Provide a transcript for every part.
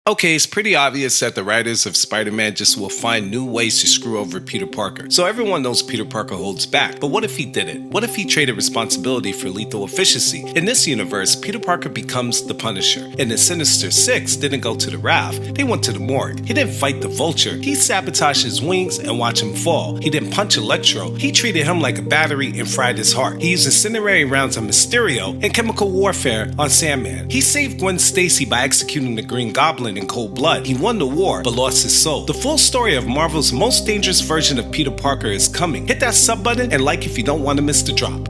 Okay, it's pretty obvious that the writers of Spider-Man just will find new ways to screw over Peter Parker. So everyone knows Peter Parker holds back, but what if he didn't? What if he traded responsibility for lethal efficiency? In this universe, Peter Parker becomes the Punisher, and the Sinister Six didn't go to the raft, they went to the morgue. He didn't fight the Vulture, he sabotaged his wings and watched him fall. He didn't punch Electro, he treated him like a battery and fried his heart. He used incendiary rounds on Mysterio and chemical warfare on Sandman. He saved Gwen Stacy by executing the Green Goblin in cold blood. He won the war, but lost his soul. The full story of Marvel's most dangerous version of Peter Parker is coming. Hit that sub button and like if you don't want to miss the drop.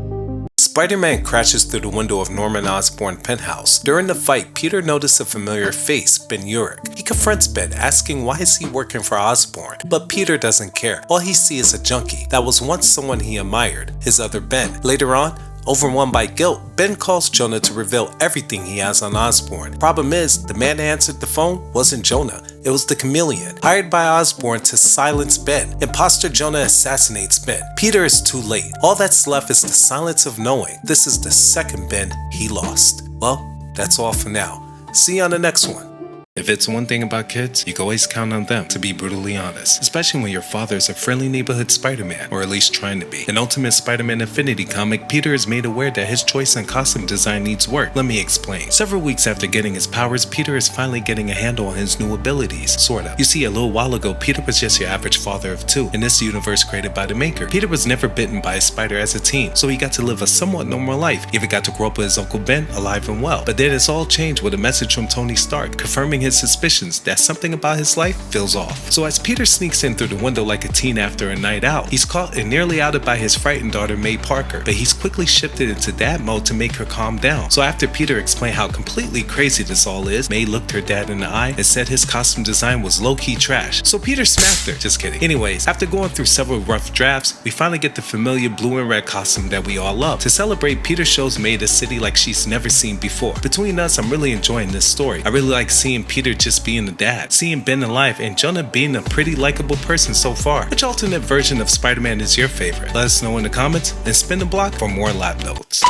Spider-Man crashes through the window of Norman Osborn's penthouse. During the fight, Peter noticed a familiar face, Ben Urich. He confronts Ben, asking why is he working for Osborn, but Peter doesn't care. All he sees is a junkie that was once someone he admired, his other Ben. Later on, overwhelmed by guilt, Ben calls Jonah to reveal everything he has on Osborn. Problem is, the man that answered the phone wasn't Jonah. It was the Chameleon, hired by Osborn to silence Ben. Imposter Jonah assassinates Ben. Peter is too late. All that's left is the silence of knowing this is the second Ben he lost. Well, that's all for now. See you on the next one. If it's one thing about kids, you can always count on them to be brutally honest, especially when your father is a friendly neighborhood Spider-Man, or at least trying to be. In Ultimate Spider-Man Infinity comic, Peter is made aware that his choice in costume design needs work. Let me explain. Several weeks after getting his powers, Peter is finally getting a handle on his new abilities, sorta. You see, a little while ago, Peter was just your average father of two, in this universe created by the Maker. Peter was never bitten by a spider as a teen, so he got to live a somewhat normal life. He even got to grow up with his Uncle Ben, alive and well. But then it's all changed with a message from Tony Stark, confirming his suspicions that something about his life feels off. So as Peter sneaks in through the window like a teen after a night out, he's caught and nearly outed by his frightened daughter May Parker, but he's quickly shifted into dad mode to make her calm down. So after Peter explained how completely crazy this all is, May looked her dad in the eye and said his costume design was low-key trash. So Peter smacked her, just kidding. Anyways, after going through several rough drafts, we finally get the familiar blue and red costume that we all love. To celebrate, Peter shows May the city like she's never seen before. Between us, I'm really enjoying this story. I really like seeing Peter just being a dad, seeing Ben alive, and Jonah being a pretty likable person so far. Which alternate version of Spider-Man is your favorite? Let us know in the comments and spin the block for more lab notes.